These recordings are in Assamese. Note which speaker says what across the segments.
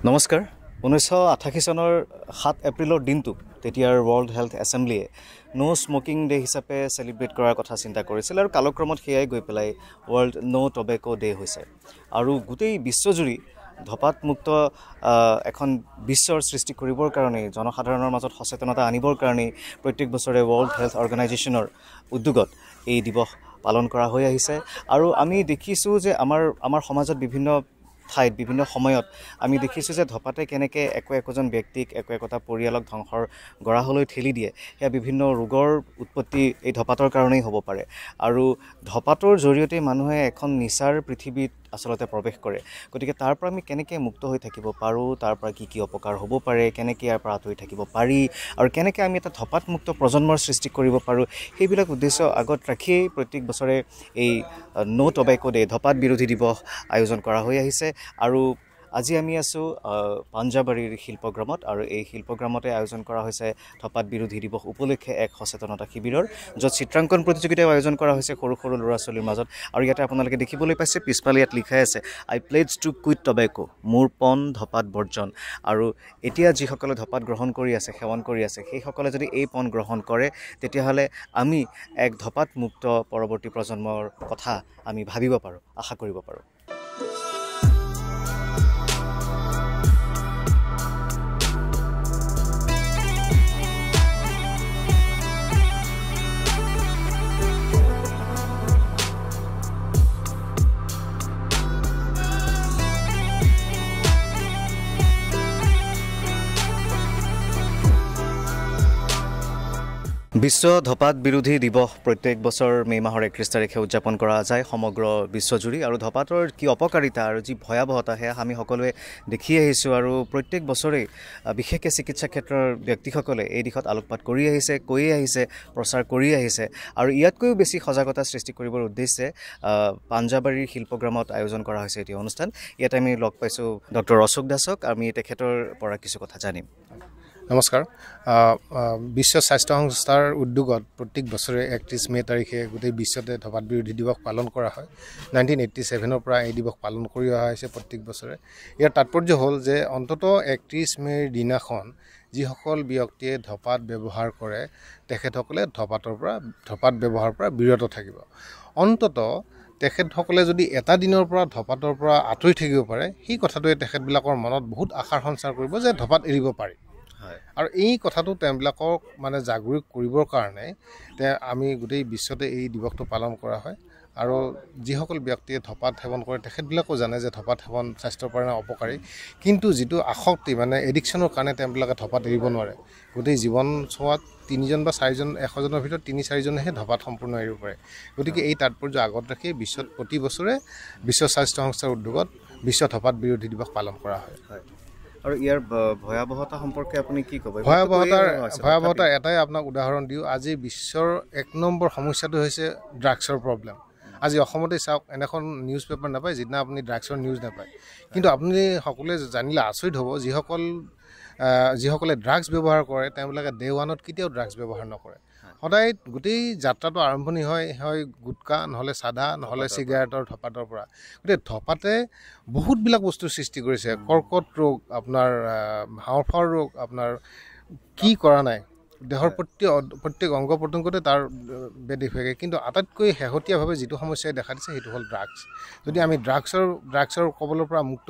Speaker 1: নমস্কাৰ 1988 চনৰ 7 এপ্ৰিলৰ দিনটো তেতিয়াৰ ৱৰ্ল্ড হেল্থ এছেম্বলিয়ে নো স্মকিং ডে হিচাপে সেলিব্ৰেট কৰাৰ কথা চিন্তা কৰিছিল আৰু কালক্ৰমত সেয়াই গৈ পেলাই ৱৰ্ল্ড নো টবেকো ডে হৈছে আৰু গোটেই বিশ্বজুৰি ধপাত মুক্ত এখন বিশ্বৰ সৃষ্টি কৰিবৰ কাৰণে জনসাধাৰণৰ মাজত সচেতনতা আনিবৰ কাৰণে প্ৰত্যেক বছৰে ৱৰ্ল্ড হেল্থ অৰ্গানাইজেশ্যনৰ উদ্যোগত এই দিৱস পালন কৰা হৈ আহিছে আৰু আমি দেখিছো যে আমাৰ সমাজত বিভিন্ন ঠাইত বিভিন্ন সময়ত আমি দেখিছোঁ যে ধপাতে কেনেকৈ একোজন ব্যক্তিক একোটা পৰিয়ালক ধ্বংসৰ গৰাহলৈ ঠেলি দিয়ে সেয়া বিভিন্ন ৰোগৰ উৎপত্তি এই ধপাতৰ কাৰণেই হ'ব পাৰে আৰু ধপাতৰ জৰিয়তে মানুহে এখন নিচাৰ পৃথিৱীত আচলতে প্ৰৱেশ কৰে গতিকে তাৰ পৰা আমি কেনেকৈ মুক্ত হৈ থাকিব পাৰোঁ তাৰ পৰা কি অপকাৰ হ'ব পাৰে কেনেকৈ ইয়াৰ পৰা আঁতৰি থাকিব পাৰি আৰু কেনেকৈ আমি এটা ধপাত মুক্ত প্ৰজন্মৰ সৃষ্টি কৰিব পাৰোঁ সেইবিলাক উদ্দেশ্য আগত ৰাখিয়েই প্ৰত্যেক বছৰে এই নো টবেকো ডে ধপাত বিৰোধী দিৱস আয়োজন কৰা হৈ আহিছে আৰু আজি আমি আছো পাঞ্জাবাৰীৰ শিল্পগ্ৰামত আৰু এই শিল্পগ্ৰামতে আয়োজন কৰা হৈছে ধপাত বিৰোধী দিৱস উপলক্ষে এক সচেতনতা শিবিৰৰ য'ত চিত্ৰাংকন প্ৰতিযোগিতাও আয়োজন কৰা হৈছে সৰু সৰু ল'ৰা ছোৱালীৰ মাজত আৰু ইয়াতে আপোনালোকে দেখিবলৈ পাইছে পিছফালে ইয়াত লিখাই আছে আই প্লেডজ টু কুইট টবেকো মোৰ পণ ধপাত বৰ্জন আৰু এতিয়া যিসকলে ধপাত গ্ৰহণ কৰি আছে সেৱন কৰি আছে সেইসকলে যদি এই পণ গ্ৰহণ কৰে তেতিয়াহ'লে আমি এক ধপাত মুক্ত পৰৱৰ্তী প্ৰজন্মৰ কথা আমি ভাবিব পাৰোঁ আশা কৰিব পাৰোঁ বিশ্ব ধপাত বিৰোধী দিৱস প্ৰত্যেক বছৰ মে মাহৰ 31 তাৰিখে উদযাপন কৰা যায় সমগ্ৰ বিশ্বজুৰি আৰু ধপাতৰ কি অপকাৰিতা আৰু যি ভয়াৱহতা সেয়া আমি সকলোৱে দেখি আহিছোঁ আৰু প্ৰত্যেক বছৰে বিশেষকৈ চিকিৎসা ক্ষেত্ৰৰ ব্যক্তিসকলে এই দিশত আলোকপাত কৰি আহিছে কৈয়ে আহিছে প্ৰচাৰ কৰি আহিছে আৰু ইয়াতকৈও বেছি সজাগতা সৃষ্টি কৰিবৰ উদ্দেশ্যে পাঞ্জাবাৰীৰ শিল্পগ্ৰামত আয়োজন কৰা হৈছে এটি অনুষ্ঠান ইয়াত আমি লগ পাইছোঁ ডক্টৰ অশোক দাসক আমি তেখেতৰ পৰা কিছু কথা জানিম
Speaker 2: নমস্কাৰ বিশ্ব স্বাস্থ্য সংস্থাৰ উদ্যোগত প্ৰত্যেক বছৰে 31 মে তাৰিখে গোটেই বিশ্বতে ধপাত বিৰোধী দিৱস পালন কৰা হয় 1987 পৰা এই দিৱস পালন কৰি অহা হৈছে প্ৰত্যেক বছৰে ইয়াৰ তাৎপৰ্য হ'ল যে অন্তত 31 মেৰ দিনাখন যিসকল ব্যক্তিয়ে ধপাত ব্যৱহাৰ কৰে তেখেতসকলে ধপাত ব্যৱহাৰৰ পৰা বিৰত থাকিব অন্তত তেখেতসকলে যদি এটা দিনৰ পৰা ধপাতৰ পৰা আঁতৰি থাকিব পাৰে সেই কথাটোৱে তেখেতবিলাকৰ মনত বহুত আশাৰ সঞ্চাৰ কৰিব যে ধপাত এৰিব পাৰি আৰু এই কথাটো তেওঁবিলাকক মানে জাগৃত কৰিবৰ কাৰণে আমি গোটেই বিশ্বতে এই দিৱসটো পালন কৰা হয় আৰু যিসকল ব্যক্তিয়ে ধপাত সেৱন কৰে তেখেতবিলাকো জানে যে ধপাত সেৱন স্বাস্থ্যৰ কাৰণে অপকাৰী কিন্তু যিটো আসক্তি মানে এডিকশ্যনৰ কাৰণে তেওঁবিলাকে ধপাত এৰিব নোৱাৰে গোটেই জীৱন চোৱাত 3জন বা 4জন 100জনৰ ভিতৰত 3-4জনেহে ধপাত সম্পূৰ্ণ এৰিব পাৰে গতিকে এই তাৎপৰ্য আগত ৰাখি বিশ্বত প্ৰতি বছৰে বিশ্ব স্বাস্থ্য সংস্থাৰ উদ্যোগত বিশ্ব ধপাত বিৰোধী দিৱস পালন কৰা হয়
Speaker 1: আৰু ইয়াৰ ভয়াৱহতা সম্পৰ্কে আপুনি কি ক'ব
Speaker 2: ভয়াৱহতাৰ এটাই আপোনাক উদাহৰণ দিওঁ আজি বিশ্বৰ 1 নম্বৰ সমস্যাটো হৈছে ড্ৰাগছৰ প্ৰব্লেম আজি অসমতে চাওক এনেখন নিউজ পেপাৰ নাপায় যিদিনা আপুনি ড্ৰাগছৰ নিউজ নাপায় কিন্তু আপুনি সকলোৱে জানিলে আচৰিত হ'ব যিসকলে ড্ৰাগছ ব্যৱহাৰ কৰে তেওঁলোকে ডে ওৱানত কেতিয়াও ড্ৰাগছ ব্যৱহাৰ নকৰে সদায় গোটেই যাত্ৰাটো আৰম্ভণি হয় গুটকা নহ'লে চাদা নহ'লে চিগাৰেটৰ ধপাতৰ পৰা গতিকে ধপাতে বহুতবিলাক বস্তুৰ সৃষ্টি কৰিছে কৰ্কট ৰোগ আপোনাৰ হাঁওফাঁওৰ ৰোগ আপোনাৰ কি কৰা নাই দেহৰ প্ৰত্যেক অংগ প্ৰত্যংগতে তাৰ বেদি হয়গে কিন্তু আটাইতকৈ শেহতীয়াভাৱে যিটো সমস্যাই দেখা দিছে সেইটো হ'ল ড্ৰাগছ যদি আমি ড্ৰাগছৰ কবলৰ পৰা মুক্ত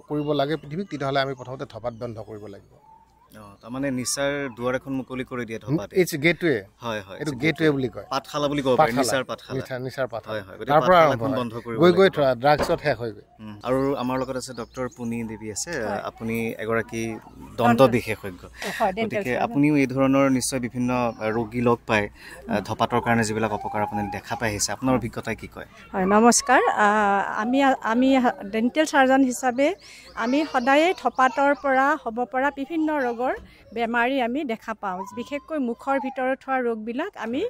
Speaker 2: কৰিব লাগে পৃথিৱীক তেতিয়াহ'লে আমি প্ৰথমতে ধপাত বন্ধ কৰিব লাগিব
Speaker 1: তাৰমানে নিচাৰ দুৱাৰ এখন মুকলি কৰি দিয়ে ধপাত
Speaker 2: ইটস গেটৱে
Speaker 1: হয়
Speaker 2: এইটো গেটৱে বুলি কয়
Speaker 1: পাঠশালা বুলি ক'ব পাৰি নিচাৰ পাঠশালা
Speaker 2: তাৰ পৰা বন্ধ কৰিব গৈ ড্ৰাগছত শেষ হৈ গৈ
Speaker 1: আৰু আমাৰ লগত আছে ডক্টৰ পুনি দেৱী আছে আপুনি এগৰাকী দন্ত বিশেষজ্ঞ গতিকে আপুনিও এই ধৰণৰ নিশ্চয় বিভিন্ন ৰোগী লগ পায় ধপাতৰ কাৰণে যিবিলাক অপকাৰ আপুনি দেখা পাই আহিছে আপোনাৰ অভিজ্ঞতাই কি কয়
Speaker 3: হয় নমস্কাৰ আমি ডেণ্টেল চাৰ্জন হিচাপে আমি সদায়ে ধপাতৰ পৰা হ'ব পৰা বিভিন্ন ৰোগৰ বেমাৰী আমি দেখা পাওঁ বিশেষকৈ মুখৰ ভিতৰত হোৱা ৰোগবিলাক আমি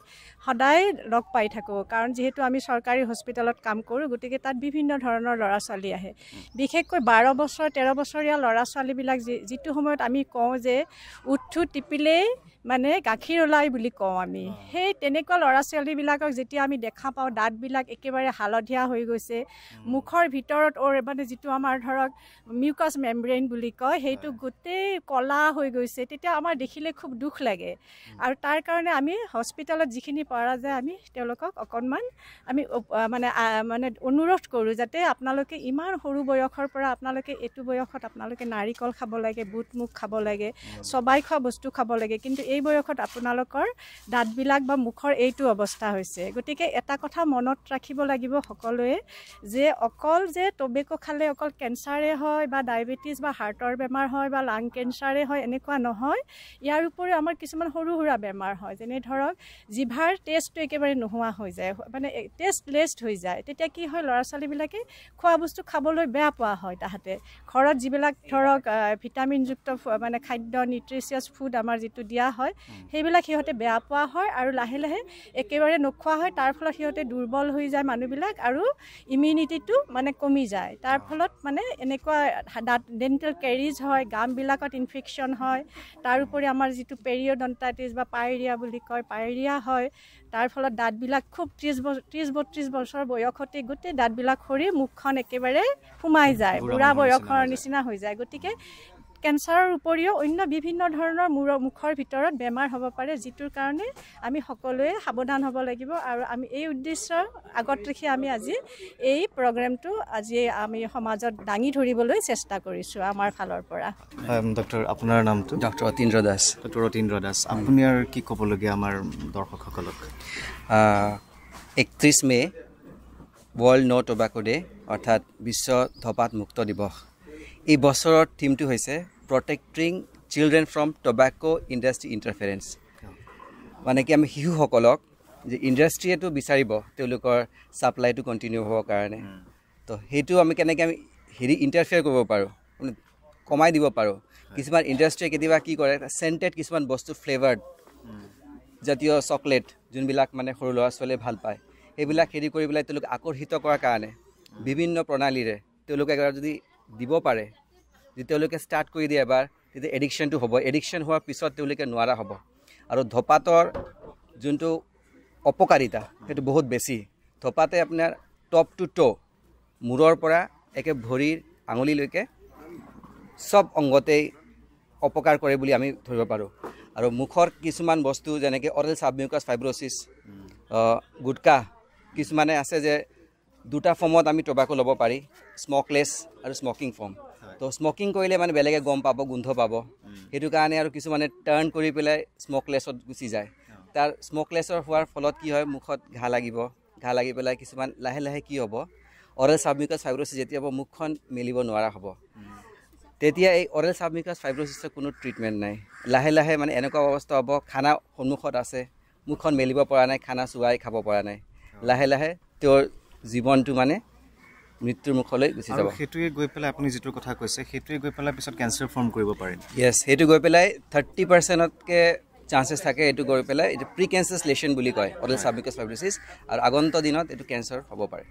Speaker 3: সদায় লগ পাই থাকোঁ কাৰণ যিহেতু আমি চৰকাৰী হস্পিটেলত কাম কৰোঁ গতিকে তাত বিভিন্ন ধৰণৰ ল'ৰা ছোৱালী আহে বিশেষকৈ 12 বছৰ 13 বছৰীয়া ল'ৰা ছোৱালীবিলাক যিটো সময়ত আমি কওঁ যে উঠটো টিপিলেই মানে গাখীৰ ওলাই বুলি কওঁ আমি সেই তেনেকুৱা ল'ৰা ছোৱালীবিলাকক যেতিয়া আমি দেখা পাওঁ দাঁতবিলাক একেবাৰে হালধীয়া হৈ গৈছে মুখৰ ভিতৰত মানে যিটো আমাৰ ধৰক মিউকাছ মেমব্ৰেইন বুলি কয় সেইটো গোটেই কলা হৈ গৈছে তেতিয়া আমাৰ দেখিলে খুব দুখ লাগে আৰু তাৰ কাৰণে আমি হস্পিটেলত যিখিনি পৰা যায় আমি তেওঁলোকক অকণমান আমি মানে অনুৰোধ কৰোঁ যাতে আপোনালোকে ইমান সৰু বয়সৰ পৰা আপোনালোকে এইটো বয়সত আপোনালোকে নাৰিকল খাব লাগে বুট মুগ খাব লাগে সবাই খোৱা বস্তু খাব লাগে কিন্তু এই বয়সত আপোনালোকৰ দাঁতবিলাক বা মুখৰ এইটো অৱস্থা হৈছে গতিকে এটা কথা মনত ৰাখিব লাগিব সকলোৱে যে অকল যে টবেকো খালে অকল কেঞ্চাৰে হয় বা ডায়েবেটিছ বা হাৰ্টৰ বেমাৰ হয় বা লাং কেঞ্চাৰে হয় এনেকুৱা নহয় ইয়াৰ উপৰিও আমাৰ কিছুমান সৰু সুৰা বেমাৰ হয় যেনে ধৰক জিভাৰ টেষ্টটো একেবাৰে নোহোৱা হৈ যায় মানে টেষ্টলেছ হৈ যায় তেতিয়া কি হয় ল'ৰা ছোৱালীবিলাকে খোৱা বস্তু খাবলৈ বেয়া পোৱা হয় তাহাঁতে ঘৰত যিবিলাক ধৰক ভিটামিনযুক্ত মানে খাদ্য নিউট্ৰিচিয়াছ ফুড আমাৰ যিটো দিয়া হয় সেইবিলাক সিহঁতে বেয়া পোৱা হয় আৰু লাহে লাহে একেবাৰে নোখোৱা হয় তাৰ ফলত সিহঁতে দুৰ্বল হৈ যায় মানুহবিলাক আৰু ইমিউনিটিটো মানে কমি যায় তাৰ ফলত মানে এনেকুৱা ডেণ্টেল কেৰিজ হয় গামবিলাকত ইনফেকশ্যন হয় তাৰ উপৰি আমাৰ যিটো পেৰিঅডন্টাইটিছ বা পাইৰিয়া বুলি কয় পাইৰিয়া হয় তাৰ ফলত দাঁতবিলাক খুব 30-32 বছৰ বয়সতে গোটেই দাঁতবিলাক সৰি মুখখন একেবাৰে সোমাই যায় বুঢ়া বয়সৰ নিচিনা হৈ যায় গতিকে কেঞ্চাৰৰ উপৰিও অন্য বিভিন্ন ধৰণৰ মুখৰ ভিতৰত বেমাৰ হ'ব পাৰে যিটোৰ কাৰণে আমি সকলোৱে সাৱধান হ'ব লাগিব আৰু আমি এই উদ্দেশ্য আগত ৰাখি আমি আজি এই প্ৰগ্ৰেমটো আজি আমি সমাজত দাঙি ধৰিবলৈ চেষ্টা কৰিছোঁ আমাৰ ফালৰ পৰা
Speaker 1: ডক্টৰ আপোনাৰ নামটো
Speaker 4: ডক্টৰ অতীন্দ্ৰ দাস
Speaker 1: ডক্টৰ অতীন্দ্ৰ দাস আপুনি আৰু কি ক'বলগীয়া আমাৰ দৰ্শকসকলক
Speaker 4: 31 May world no' tobacco day অৰ্থাৎ বিশ্ব ধঁপাত মুক্ত দিৱস এই বছৰৰ থিমটো হৈছে protecting children from tobacco industry interference মানে কি আমি শিশুসকলক যে ইণ্ডাষ্ট্ৰিয়েটো বিচাৰিব তেওঁলোকৰ ছাপ্লাইটো কণ্টিনিউ হ'বৰ কাৰণে তো সেইটো আমি কেনেকৈ আমি ইণ্টাৰফেয়াৰ কৰিব পাৰোঁ মানে কমাই দিব পাৰোঁ কিছুমান ইণ্ডাষ্ট্ৰিয়ে কেতিয়াবা কি কৰে চেণ্টেড কিছুমান বস্তু ফ্লেভাৰ্ড জাতীয় চকলেট যোনবিলাক মানে সৰু ল'ৰা ছোৱালীয়ে ভাল পায় সেইবিলাক হেৰি কৰি পেলাই তেওঁলোক আকৰ্ষিত কৰাৰ কাৰণে বিভিন্ন প্ৰণালীৰে তেওঁলোকে এবাৰ যদি দিব পাৰে যদি তেওঁলোকে ষ্টাৰ্ট কৰি দিয়ে এবাৰ তেতিয়া এডিকশ্যনটো হ'ব এডিকশ্যন হোৱাৰ পিছত তেওঁলোকে নোৱাৰা হ'ব আৰু ধঁপাতৰ যোনটো অপকাৰিতা সেইটো বহুত বেছি ধঁপাতে আপোনাৰ টপ টু ট' মূৰৰ পৰা একে ভৰিৰ আঙুলিলৈকে চব অংগতেই অপকাৰ কৰে বুলি আমি ধৰিব পাৰোঁ আৰু মুখৰ কিছুমান বস্তু যেনেকৈ অৰেল সাবমিউকাছ ফাইব্ৰ'চিছ গুটকা কিছুমানে আছে যে দুটা ফৰ্মত আমি টবাকো ল'ব পাৰি স্মকলেছ আৰু স্মকিং ফৰ্ম তো স্মকিং কৰিলে মানে বেলেগে গম পাব গোন্ধ পাব সেইটো কাৰণে আৰু কিছুমানে টাৰ্ণ কৰি পেলাই স্মকলেছত গুচি যায় তাৰ স্মকলেছৰ হোৱাৰ ফলত কি হয় মুখত ঘাঁ লাগি পেলাই কিছুমান লাহে লাহে কি হ'ব অৰেল সাবমিউকাছ ফাইব্ৰ'চিছ যেতিয়া হ'ব মুখখন মেলিব নোৱাৰা হ'ব তেতিয়া এই অৰেল সাবমিউকাছ ফাইব্ৰ'চিছৰ কোনো ট্ৰিটমেণ্ট নাই লাহে লাহে মানে এনেকুৱা অৱস্থা হ'ব খানা সন্মুখত আছে মুখখন মেলিব পৰা নাই খানা চুৱাই খাব পৰা নাই লাহে লাহে তেওঁৰ জীৱনটো মানে মৃত্যুৰ মুখলৈ গুচি যাব
Speaker 1: সেইটোৱে গৈ পেলাই আপুনি যিটো কথা কৈছে সেইটোৱে গৈ পেলাই পিছত কেঞ্চাৰ ফৰ্ম কৰিব পাৰে
Speaker 4: য়েছ সেইটো গৈ পেলাই 30%তকৈ চান্সেছ থাকে এইটো গৈ পেলাই এইটো প্ৰি কেঞ্চাৰাছ লেশ্যন বুলি কয় অৰেল সাবমিউকাছ ফাইব্ৰ'চিছ আৰু আগন্ত দিনত এইটো কেঞ্চাৰ হ'ব পাৰে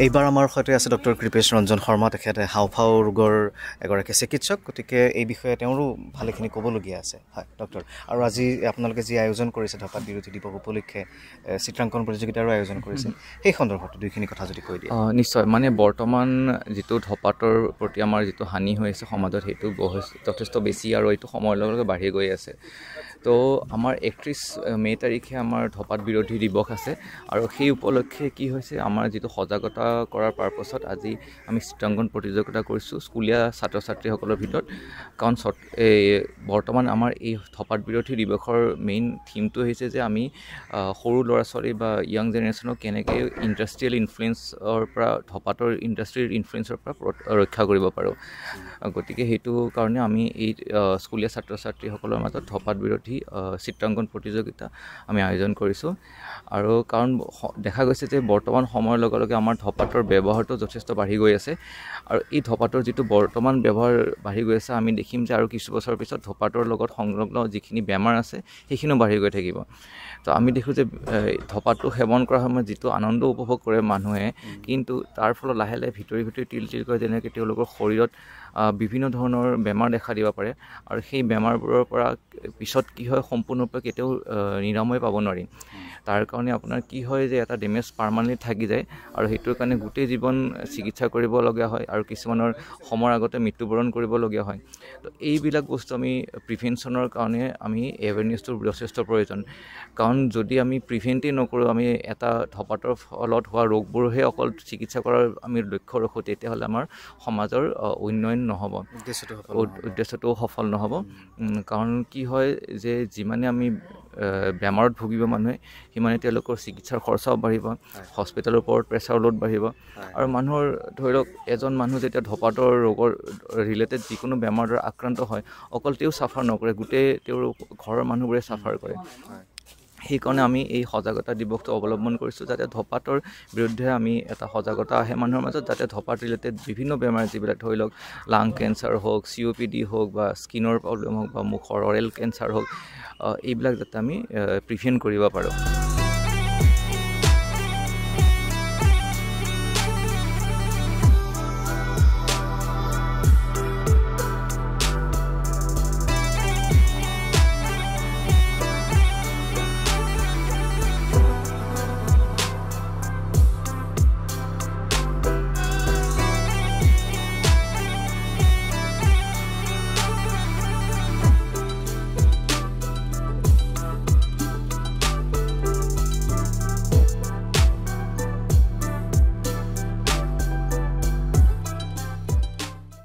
Speaker 1: এইবাৰ আমাৰ সৈতে আছে ডক্টৰ কৃপেশ ৰঞ্জন শৰ্মা তেখেতে হাওঁফাওঁ ৰোগৰ এগৰাকী চিকিৎসক গতিকে এই বিষয়ে তেওঁৰো ভালেখিনি ক'বলগীয়া আছে হয় ডক্টৰ আৰু আজি আপোনালোকে যি আয়োজন কৰিছে ধঁপাত বিৰোধী দিৱস উপলক্ষে চিত্ৰাংকন প্ৰতিযোগিতাৰো আয়োজন কৰিছে সেই সন্দৰ্ভত দুইখিনি কথা যদি কৈ দিয়ে
Speaker 5: নিশ্চয় মানে বৰ্তমান যিটো ধঁপাতৰ প্ৰতি আমাৰ যিটো হানি হৈ আছে সমাজত সেইটো যথেষ্ট বেছি আৰু এইটো সময়ৰ লগে লগে বাঢ়ি গৈ আছে তো আমাৰ 31 মে তাৰিখে আমাৰ ধঁপাত বিৰোধী দিৱস আছে আৰু সেই উপলক্ষে কি হৈছে আমাৰ যিটো সজাগতা কৰাৰ পাৰপাছত আজি আমি চিত্ৰাংকন প্ৰতিযোগিতা কৰিছোঁ স্কুলীয়া ছাত্ৰ ছাত্ৰীসকলৰ ভিতৰত কাৰণ বৰ্তমান আমাৰ এই ধঁপাত বিৰোধী দিৱসৰ মেইন থিমটো হৈছে যে আমি সৰু ল'ৰা ছোৱালী বা য়াং জেনেৰেশ্যনক কেনেকৈ ইণ্ডাষ্ট্ৰিয়েল ইনফ্লুৱেঞ্চৰ পৰা ধঁপাতৰ ইণ্ডাষ্ট্ৰিৰ ইনফ্লুৱেঞ্চৰ পৰা ৰক্ষা কৰিব পাৰোঁ গতিকে সেইটো কাৰণে আমি এই স্কুলীয়া ছাত্ৰ ছাত্ৰীসকলৰ মাজত ধঁপাত বিৰোধী বৃদ্ধি চিত্ৰাংকন প্ৰতিযোগিতা আমি আয়োজন কৰিছোঁ আৰু কাৰণ দেখা গৈছে যে বৰ্তমান সময়ৰ লগে লগে আমাৰ ধপাতৰ ব্যৱহাৰটো যথেষ্ট বাঢ়ি গৈ আছে আৰু এই ধপাতৰ যিটো বৰ্তমান ব্যৱহাৰ বাঢ়ি গৈ আছে আমি দেখিম যে আৰু কিছু বছৰৰ পিছত ধপাতৰ লগত সংলগ্ন যিখিনি বেমাৰ আছে সেইখিনিও বাঢ়ি গৈ থাকিব তো আমি দেখোঁ যে ধপাতটো সেৱন কৰাৰ সময়ত যিটো আনন্দ উপভোগ কৰে মানুহে কিন্তু তাৰ ফলত লাহে লাহে ভিতৰি তিল কৰে যেনেকৈ তেওঁলোকৰ শৰীৰত বিভিন্ন ধৰণৰ বেমাৰ দেখা দিব পাৰে আৰু সেই বেমাৰবোৰৰ পৰা পিছত কি হয় সম্পূৰ্ণৰূপে কেতিয়াও নিৰাময় পাব নোৱাৰি তাৰ কাৰণে আপোনাৰ কি হয় যে এটা ডেমেজ পাৰ্মানেণ্টলি থাকি যায় আৰু সেইটোৰ কাৰণে গোটেই জীৱন চিকিৎসা কৰিবলগীয়া হয় আৰু কিছুমানৰ সময়ৰ আগতে মৃত্যুবৰণ কৰিবলগীয়া হয় তো এইবিলাক বস্তু আমি প্ৰিভেনশ্যনৰ কাৰণে আমি এৱেৰনেছটোৰ যথেষ্ট প্ৰয়োজন কাৰণ যদি আমি প্ৰিভেণ্টেই নকৰোঁ আমি এটা ধপাতৰ ফলত হোৱা ৰোগবোৰহে অকল চিকিৎসা কৰাৰ আমি লক্ষ্য ৰাখোঁ তেতিয়াহ'লে আমাৰ সমাজৰ উন্নয়ন নহ'ব উদ্দেশ্যটো সফল নহ'ব কাৰণ কি হয় যে যিমানে আমি বেমাৰত ভুগিব মানুহে সিমানে তেওঁলোকৰ চিকিৎসাৰ খৰচাও বাঢ়িব হস্পিটেলৰ ওপৰত প্ৰেছাৰ লোড বাঢ়িব আৰু মানুহৰ ধৰি লওক এজন মানুহ যেতিয়া ধপাতৰ ৰোগৰ ৰিলেটেড যিকোনো বেমাৰৰ আক্ৰান্ত হয় অকল তেওঁ চাফাৰ নকৰে গোটেই তেওঁৰ ঘৰৰ মানুহবোৰে চাফাৰ কৰে সেইকাৰণে আমি এই সজাগতা দিৱসটো অৱলম্বন কৰিছোঁ যাতে ধপাতৰ বিৰুদ্ধে আমি এটা সজাগতা আহে মানুহৰ মাজত যাতে ধপাত ৰিলেটেড বিভিন্ন বেমাৰ যিবিলাক ধৰি লওক লাং কেঞ্চাৰ হওক COPD হওক বা স্কিনৰ প্ৰব্লেম হওক বা মুখৰ অৰেল কেঞ্চাৰ হওক এইবিলাক যাতে আমি প্ৰিভেণ্ট কৰিব পাৰোঁ